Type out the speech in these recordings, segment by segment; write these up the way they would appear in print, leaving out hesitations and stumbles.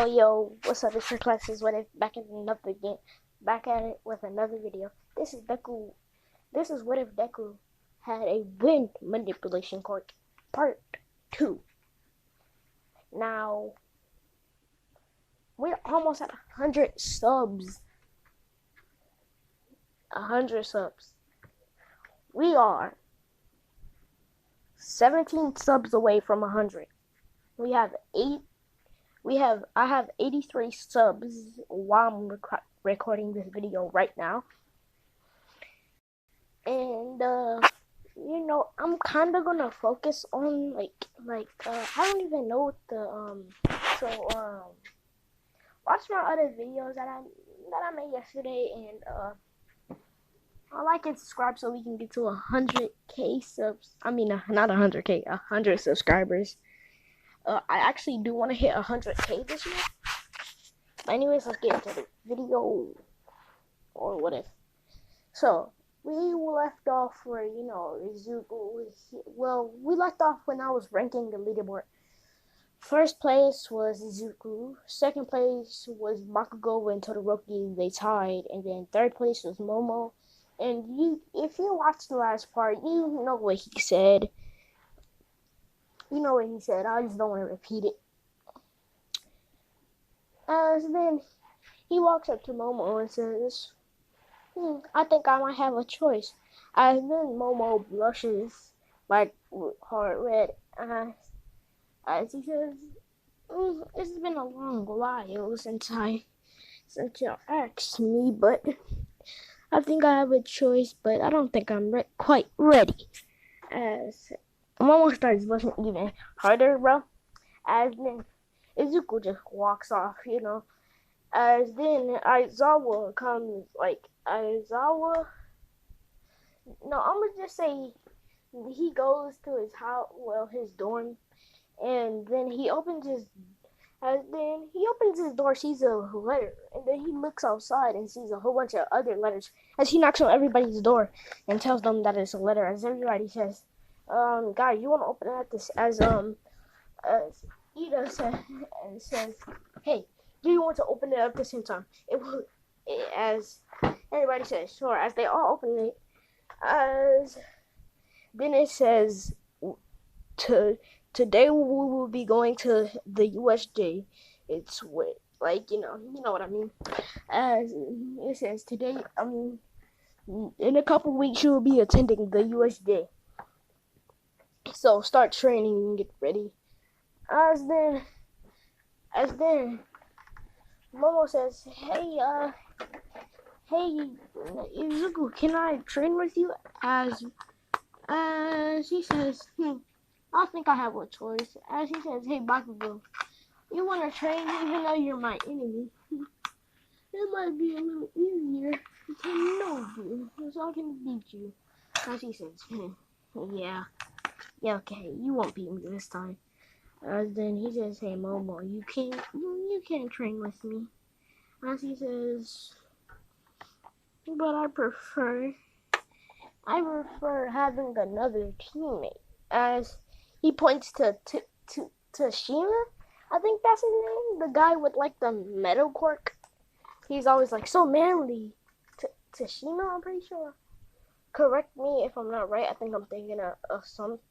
Yo, what's up? It's your classes. What if back at another game, back at it with another video. This is Deku. This is what if Deku had a wind manipulation quirk, part 2. Now we're almost at 100 subs. 100 subs. We are 17 subs away from 100. I have 83 subs while I'm recording this video right now. And I'm kind of gonna focus on I don't even know what the watch my other videos that I made yesterday, and like and subscribe so we can get to 100k subs. I mean, not 100k, 100 subscribers. I actually do want to hit 100k this year. But anyways, let's get into the video. Or what if? So, we left off where, Izuku. Well, we left off when I was ranking the leaderboard. First place was Izuku. Second place was Bakugo and Todoroki. They tied. And then third place was Momo. And if you watched the last part, you know what he said. You know what he said. I just don't want to repeat it. Then he walks up to Momo and says, I think I might have a choice. And then Momo blushes like heart red as he says, it's been a long while since you asked me, but I think I have a choice, but I don't think I'm quite ready. As Momo starts blushing even harder, bro. As then Izuku just walks off, As then Aizawa comes, I'm gonna just say he goes to his house, his dorm, and then he opens his door, sees a letter, and then he looks outside and sees a whole bunch of other letters as he knocks on everybody's door and tells them that it's a letter, as everybody says, guys, you want to open it at this, as Ida says, hey, do you want to open it at the same time? As everybody says, sure, as they all open it, as then it says, today we will be going to the USJ. It's what, you know what I mean. As it says today, in a couple weeks you will be attending the USJ. So start training and get ready. As then Momo says, hey, Izuku, can I train with you? As she says, I think I have a choice. As he says, hey, Bakugo, you want to train even though you're my enemy? It might be a little easier to know you, so I can beat you. As he says, yeah, okay, you won't beat me this time. Then he says, hey, Momo, you can't train with me. As he says, but I prefer having another teammate. As he points to Shima, I think that's his name, the guy with the metal quirk. He's always so manly. Tashima, I'm pretty sure. Correct me if I'm not right. I think I'm thinking of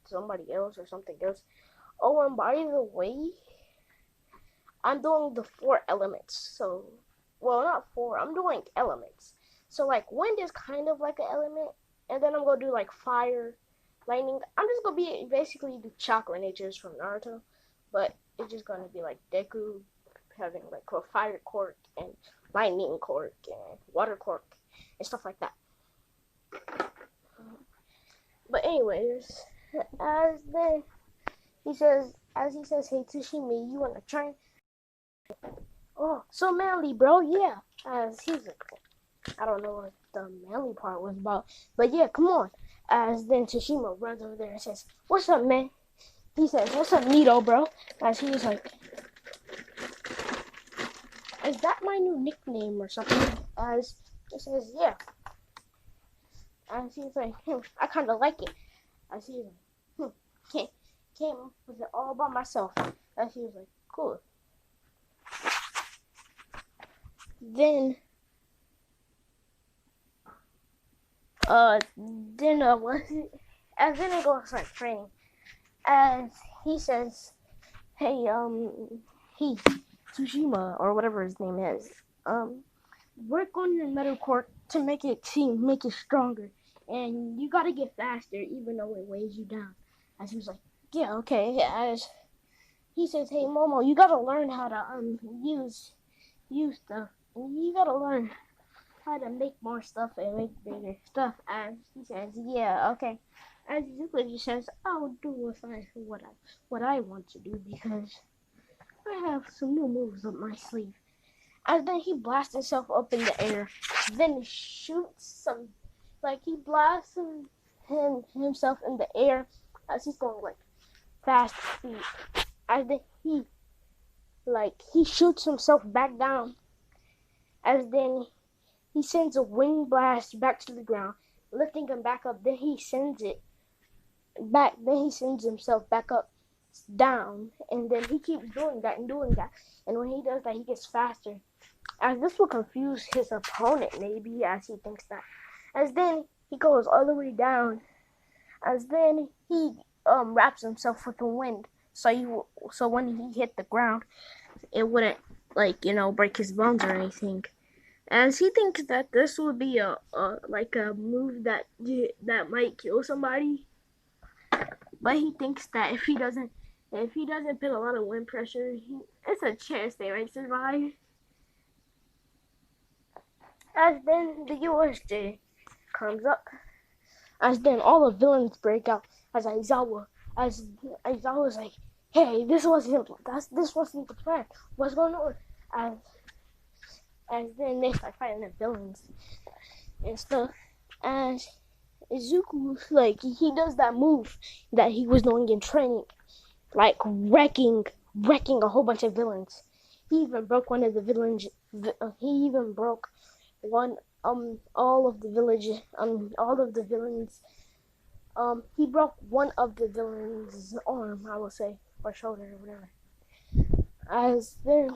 somebody else or something else. Oh, and by the way, I'm doing the 4 elements. So, not 4. I'm doing elements. So, wind is kind of like an element. And then I'm going to do, fire, lightning. I'm just going to be basically the chakra natures from Naruto. But it's just going to be Deku having, a fire quirk and lightning quirk and water quirk and stuff like that. But anyways, as he says, hey, Tsushima, you want to train? Oh, so manly, bro, yeah. As he's I don't know what the manly part was about, but yeah, come on. As then Tsushima runs over there and says, what's up, man? He says, what's up, Nito, bro? As he's like, is that my new nickname or something? As he says, yeah. As he's like, I kind of like it. As he's like, came with it all by myself. As he was like, cool. Then what is it? And then it goes like training. As he says, hey, he Tsushima or whatever his name is, work on your metal quirk to make it stronger, and you gotta get faster even though it weighs you down. As he was like, yeah, okay. As he says, hey Momo, you gotta learn how to use stuff. You gotta learn how to make more stuff and make bigger stuff. And he says, yeah, okay. As Zuko just says, I'll do what I want to do because I have some new moves up my sleeve. And then he blasts himself up in the air. Then shoots some, like he blasts himself in the air as he's going like fast speed. And then he shoots himself back down. As then he sends a wing blast back to the ground, lifting him back up. Then he sends it back. Then he sends himself back up, down, and then he keeps doing that and doing that. And when he does that, he gets faster. As this will confuse his opponent, maybe, as he thinks that. As then he goes all the way down. As then he wraps himself with the wind, so when he hit the ground, it wouldn't break his bones or anything. As he thinks that this would be a move that might kill somebody, but he thinks that if he doesn't put a lot of wind pressure, it's a chance they might survive. As then the USJ comes up, as then all the villains break out. As Aizawa's like, "Hey, this wasn't the plan. What's going on?" As then they start fighting the villains and stuff. As Izuku, like, he does that move that he was doing in training, like wrecking a whole bunch of villains. He even broke one of the villains. He even broke one all of the villains. He broke one of the villains' arm, I will say, or shoulder or whatever. As then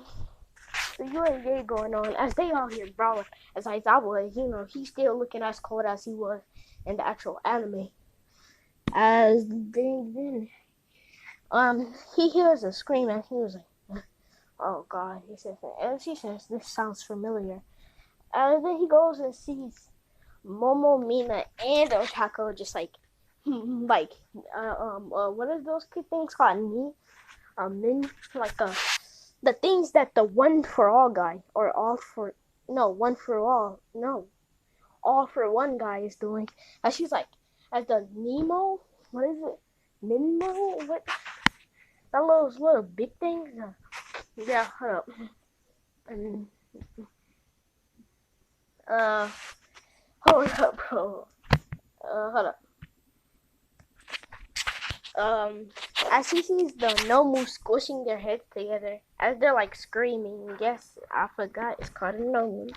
the UNJ going on, as they all hear brawling, as Aizawa, he's still looking as cold as he was in the actual anime. As then he hears a scream and he was like, "Oh God!" He says, and she says, "This sounds familiar." And then he goes and sees Momo, Mina, and Ochako just like what are those things called? Like the things that the one for all guy or all for all for one guy is doing. And she's like, as the Nemo, what is it? Minmo? What? That little big things? Yeah, hold up. Hold up, bro. Hold up. As he sees the Nomu squishing their heads together, as they're like screaming, yes, I forgot, it's called a Nomu.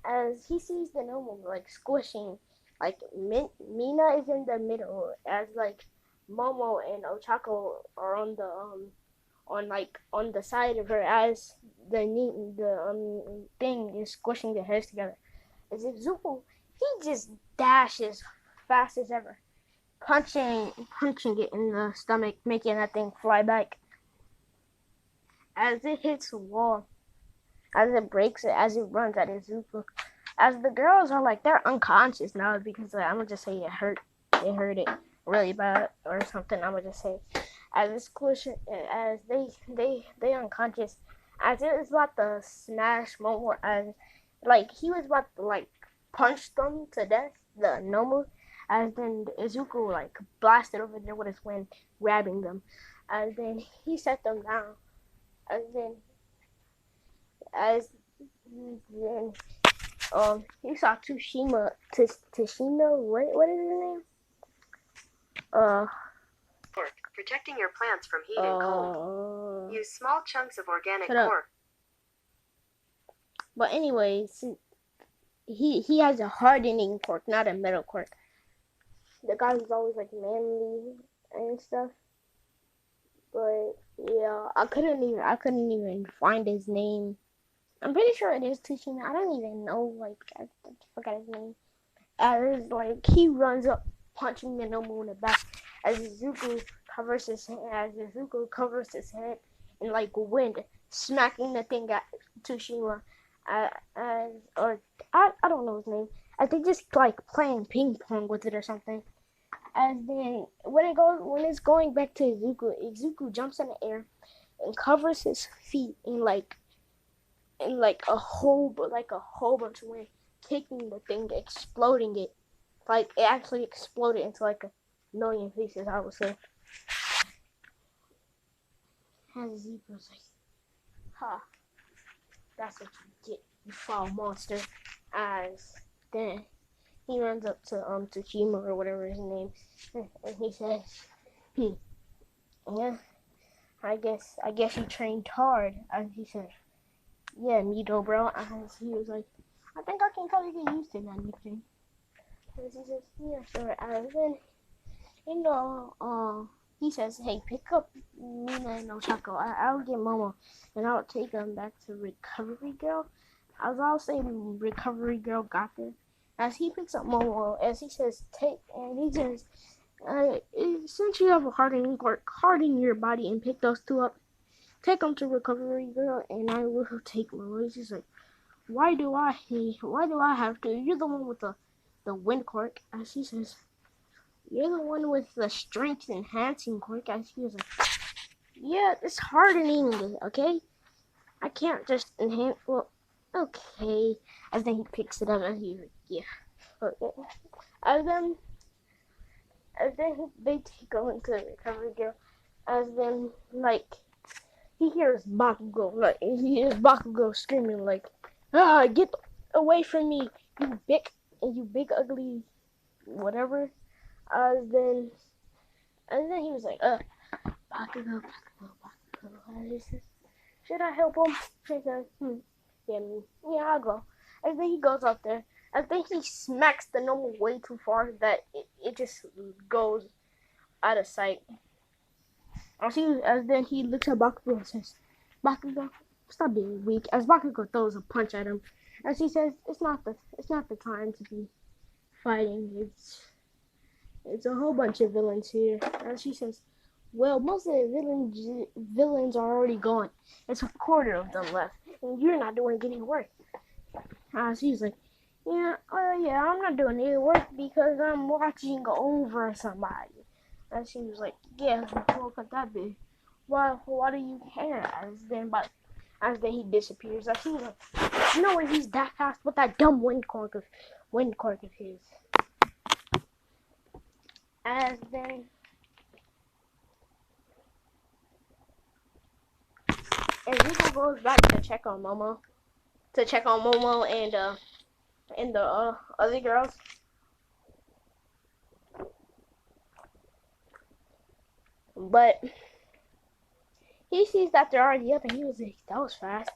As he sees the Nomu like squishing, like Mina is in the middle, as like Momo and Ochako are on the side of her, as the thing is squishing their heads together. As if Zuko, he just dashes fast as ever, punching it in the stomach, making that thing fly back. As it hits the wall, as it breaks it, as it runs at Izuku. As the girls are like, they're unconscious now because I'm gonna just say it hurt it really bad or something. I'm gonna just say, as it's squishing, as they unconscious, as it was about to smash Momo, as like he was about to like punch them to death, the Nomu, as then Izuku like blasted over there with his wind, grabbing them, as then he set them down, as then he saw Tsushima, what is his name? Protecting your plants from heat and cold. Use small chunks of organic cork. But anyways, he has a hardening quirk, not a metal quirk. The guy who's always like manly and stuff. But yeah, I couldn't even find his name. I'm pretty sure it is Tsushima. I don't even know. Like, I forgot his name. As like he runs up, punching Minomu in the back. As Izuku covers his head in like wind, smacking the thing at Tsushima. As or I don't know his name. I think just like playing ping pong with it or something. As then when it's going back to Izuku jumps in the air and covers his feet in like a whole bunch of wind, kicking the thing, exploding it. Like it actually exploded into like a million pieces, I would say. As Zebra's like, ha, that's what you get, you foul monster. As then he runs up to Tsushima or whatever his name, and he says, hmm, yeah, I guess you trained hard. And he said, yeah, Mito, bro. And he was like, I think I can kind of get used to that nickname. And he says, yeah, sure. And then, you know, he says, hey, pick up Mina and Ochako. I'll get Momo, and I'll take them back to Recovery Girl. As I'll say, Recovery Girl got there. As he picks up Momo, as he says, since you have a heart in your body and pick those two up, take them to Recovery Girl, and I will take Momo. He's just like, why do I have to? You're the one with the wind quirk. As he says, you're the one with the strength enhancing quirk. As he was like, yeah, it's hardening, okay? I can't just enhance. Well, okay. As then he picks it up and he's like, yeah. Okay. As then they go into the Recovery Girl. As then like he hears Bakugo screaming like, ah, get away from me, you big ugly whatever. As then he was like, Bakugo. And he says, should I help him? She says, yeah, I'll go. And then he goes up there. I think he smacks the normal way too far that it just goes out of sight. As then he looks at Bakugo and says, Bakugo, stop being weak. As Bakugo throws a punch at him, as he says, it's not the time to be fighting. It's a whole bunch of villains here. As she says, well, most of the villains are already gone. It's a quarter of them left, and you're not doing any work. She's like, yeah, I'm not doing any work because I'm watching over somebody. And she was like, yeah, well, could that be? Why do you care? As then he disappears. As she was like, you know when he's that fast with that dumb wind quirk of his. As then Zuko goes back to check on Momo, and the other girls. But he sees that they're already up, and he was like, that was fast.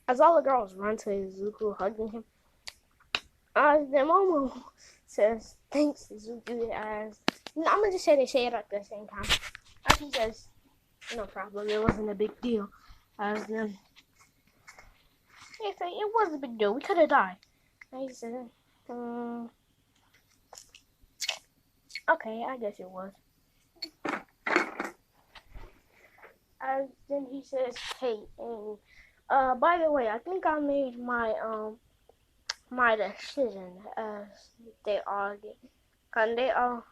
As all the girls run to Zuko, hugging him, then Momo says, thanks, Zuko. I'm gonna just say they say it at the same time. As he says, no problem, it wasn't a big deal. As then they say, it was a big deal, we could have died. And he said, okay, I guess it was. As then he says, hey, and by the way, I think I made my decision. As they all get, and they all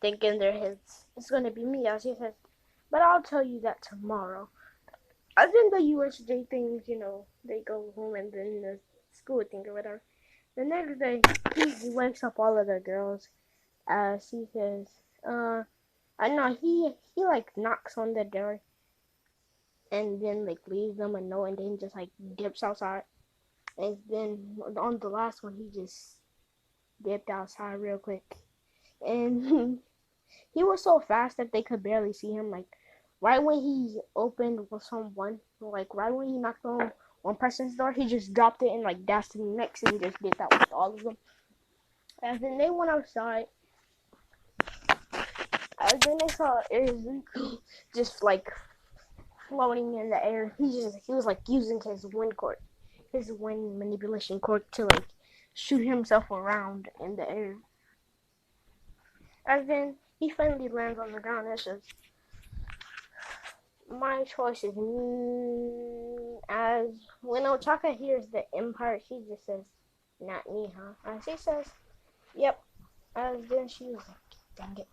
think in their heads, it's gonna be me. As he says, but I'll tell you that tomorrow. As in the USJ things, they go home and then the school thing or whatever. The next day, he wakes up all of the girls. As he says, I know he like knocks on the door and then like leaves them a note and then just like dips outside. And then on the last one, he just dipped outside real quick. And he was so fast that they could barely see him. Like right when he opened with someone, like right when he knocked on one person's door, he just dropped it and like dashed to the next, and he just did that with all of them. And then they went outside. And then they saw Izuku just like floating in the air. He was like using his wind manipulation quirk to like shoot himself around in the air. And then he finally lands on the ground. It says, "My choice is as when Ochaka hears the M part, she just says, 'Not me, huh?' And she says, 'Yep.' And then she was like, 'Dang it.'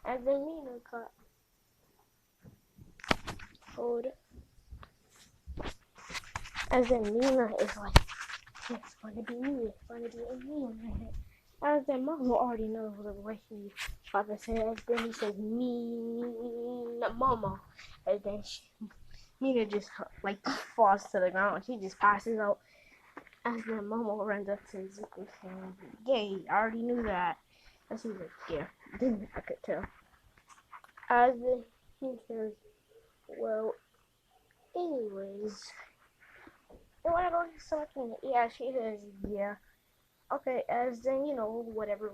And then Mina got hold. And then Mina is like, 'It's gonna be me. It's gonna be me.' And then Mama already knows what he Papa says. Then he says, 'Me, Mama.' And then Mina just like falls to the ground. She just passes out. And then Momo runs up to Zuko saying, 'Yay, I already knew that.' And she's like, 'Yeah, I could tell.' And then he says, 'Well, anyways, you wanna go get something?' Yeah, she says, 'Yeah.' Okay, as then whatever.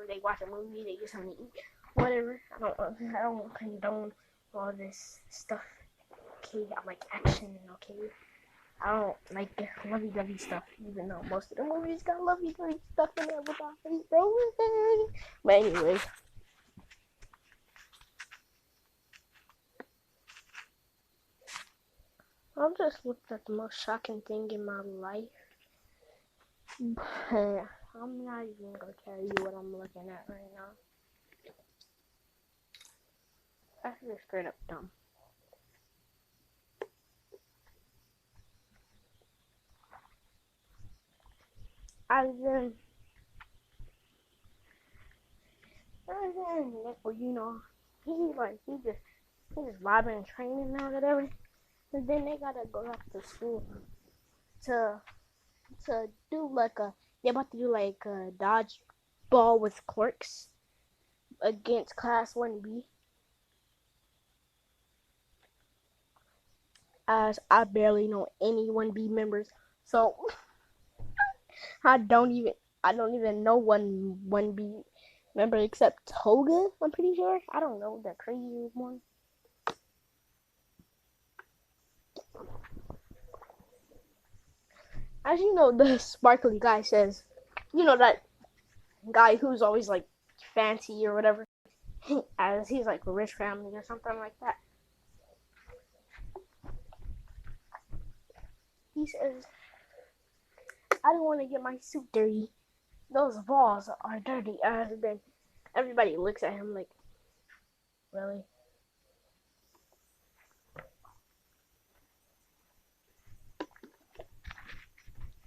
They watch a movie, they get something to eat, whatever. I don't condone all this stuff. Okay, I like action. Okay, I don't like lovey-dovey stuff, even though most of the movies got lovey-dovey stuff in it with our face, bro. But anyway, I've just looked at the most shocking thing in my life. I'm not even gonna tell you what I'm looking at right now. That's just straight up dumb. And then he just vibing and training or whatever. And then they gotta go back to school to do they're about to do like a dodge ball with quirks against class 1B. As I barely know any 1B members, so I don't even know one B member except Toga. I'm pretty sure. I don't know the crazy one. As you know, the sparkly guy says, that guy who's always like fancy or whatever, as he's like a rich family or something like that. He says, "I don't want to get my suit dirty. Those balls are dirty." And then everybody looks at him like, really?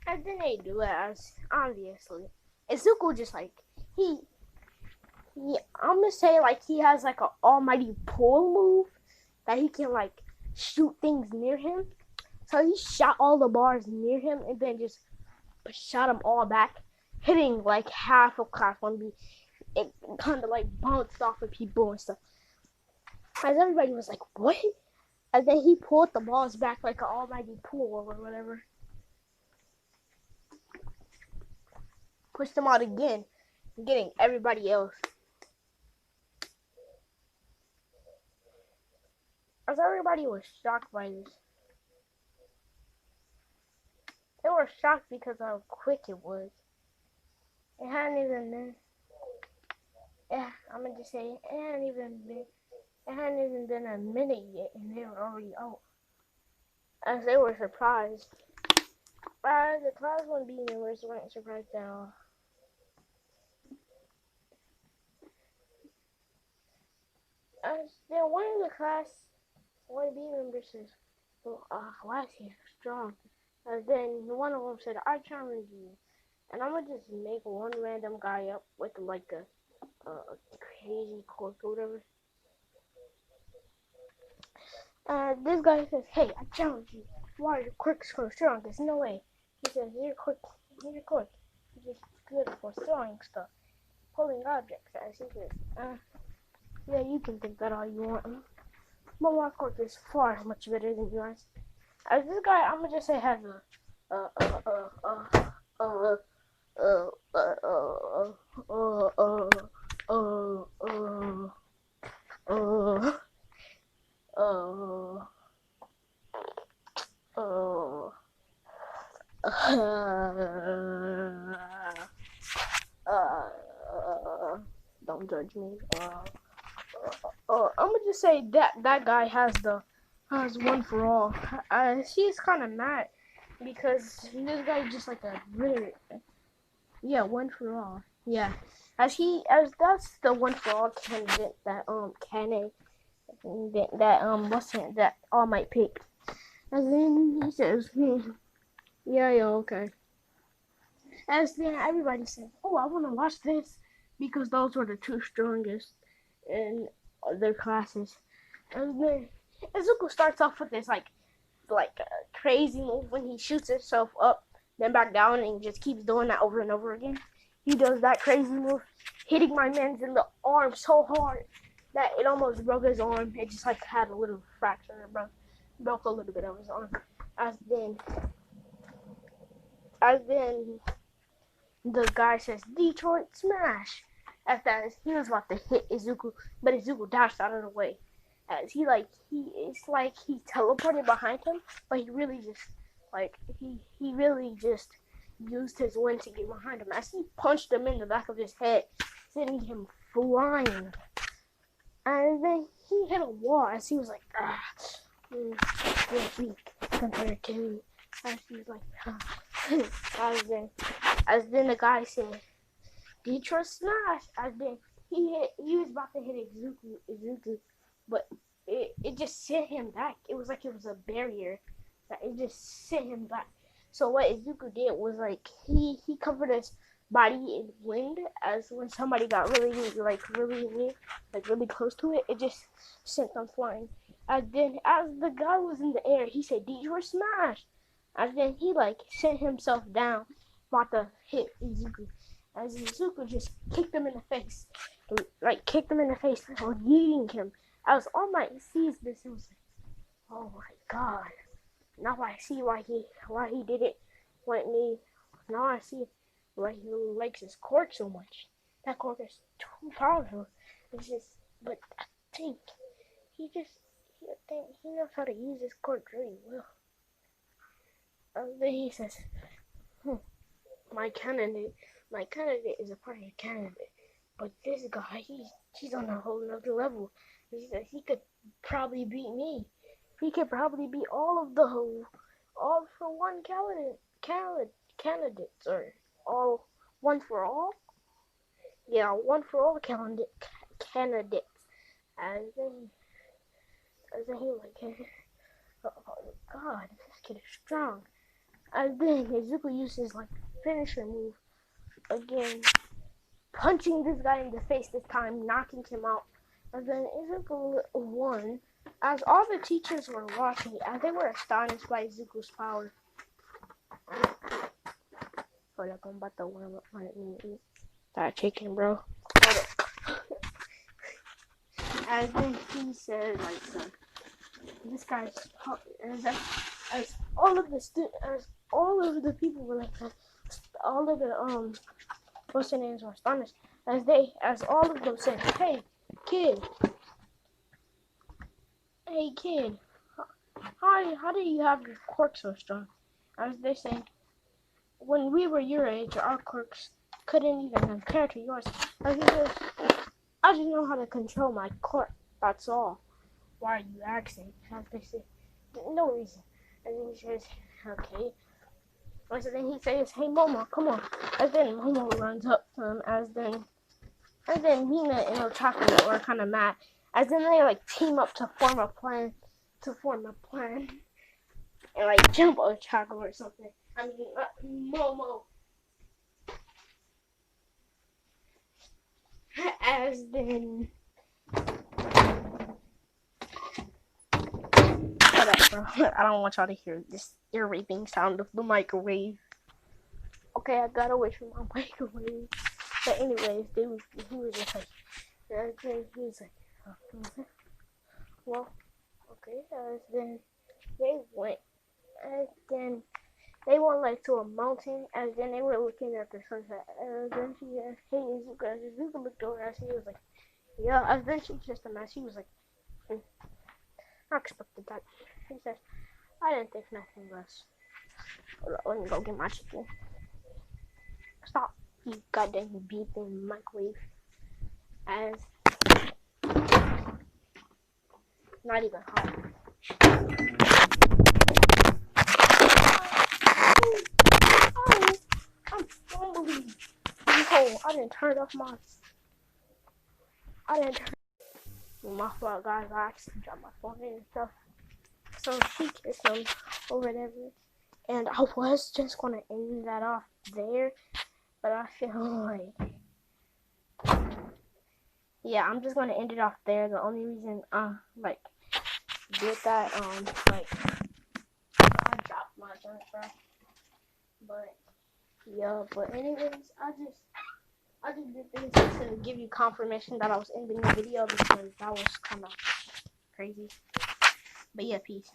And then they do it as obviously. Izuku just like I'm gonna say like he has like an almighty pull move that he can like shoot things near him. So he shot all the bars near him and then just shot them all back, hitting like half of class 1B. It kind of like bounced off of people and stuff. As everybody was like, "What?" And then he pulled the balls back like an almighty pull or whatever. Pushed them out again, getting everybody else. As everybody was shocked by this. They were shocked because of how quick it was. It hadn't even been. I'm gonna just say it hadn't even been a minute yet, and they were already out. As they were surprised. The class 1B members weren't surprised at all. As then one of the class 1B members says, "Well, why is he so strong?" Then one of them said, "I challenge you." And I'm gonna just make one random guy up with like a crazy quirk or whatever. This guy says, "Hey, I challenge you. Why are your quirks so strong? There's no way." He says, Your quirk. It's just good for throwing stuff, pulling objects." As he says, "Yeah, you can think that all you want. But my quirk is far much better than yours." As this guy, I'm gonna just say has Don't judge me. I'm gonna just say that guy has one for all. She's kind of mad because this guy just like a really one for all. Yeah, as that's the one for all candidate that what's it that All Might pick. And then he says, yeah, okay. As then everybody says, oh, I want to watch this because those were the two strongest in their classes. And then Izuku starts off with this like a crazy move when he shoots himself up, then back down, and just keeps doing that over and over again. He does that crazy move, hitting my man's in the arm so hard that it almost broke his arm. It just like had a little fracture, broke a little bit of his arm. As then the guy says, Detroit Smash. As that he was about to hit Izuku, but Izuku dashed out of the way. As it's like he teleported behind him, but he really just he really just used his wind to get behind him. As he punched him in the back of his head, sending him flying. And then he hit a wall as he was like, you're weak compared to me. As he was like, as then the guy said, Detroit Smash. As then he was about to hit Izuku, but it just sent him back. It was like it was a barrier that it just sent him back. So what Izuku did was like he covered his body in wind, as when somebody got really near, like really close to it, it just sent them flying. And then as the guy was in the air, he said, Detroit Smash. And then he like sent himself down, about to hit Izuku. As Izuku just kicked him in the face, or yeeting him. As All Might sees this, it was like, oh my god! Now I see why he did it. Now I see why he likes his quirk so much. That quirk is too powerful. But I think he knows how to use his quirk really well. And then he says, my candidate is a party candidate, but this guy, he's on a whole nother level. He says he could probably beat me. He could probably beat all for one candidates, or all one for all. Yeah, one for all candidates. And then he was like, oh god, this kid is strong. And then Izuku uses like finisher move again, punching this guy in the face this time, knocking him out. And then Izuku won. As all the teachers were watching, and they were astonished by Izuku's power. Hold up, I'm about to warm up my eat that chicken, bro. Hold up. And then he said, like, this guy's as all of the people were like, all of the what's their names were astonished as all of them said, hey kid, how do you have your quirk so strong? As they say, when we were your age, our quirks couldn't even compare to yours. As he says, I just know how to control my quirk, that's all. Why are you asking? As they say, no reason. And then he says, okay. So then he says, hey Momo, come on. And then Momo runs up to him, and then Mina and Otaku are kind of mad. As then they like team up to form a plan, and like jump Otaku or something. I mean, Momo. As then, shut up, bro. I don't want y'all to hear this ear raping sound of the microwave. Okay, I got away from my microwave. But anyways, he was just like, and then he was like, well, okay. Then they went, and then they went like to a mountain, and then they were looking at the sunset. And then she asked, hey, Izuku. As Izuku looked over, and she was like, yeah. And then she just a mess. She was like, I expected that. He says, I didn't think nothing less. Hold on, let me go get my chicken. Stop, you goddamn beeping microwave. As not even hot. I'm fumbling. Oh, I didn't turn off my. I didn't turn. My fault, guys. I actually dropped my phone and stuff. So she kissed him or whatever. And I was just gonna end that off there, but I feel like, yeah, I'm just gonna end it off there. The only reason like did that like I dropped my junk, bro. But yeah, but anyways, I just did this to give you confirmation that I was ending the video because that was kind of crazy. But yeah, peace.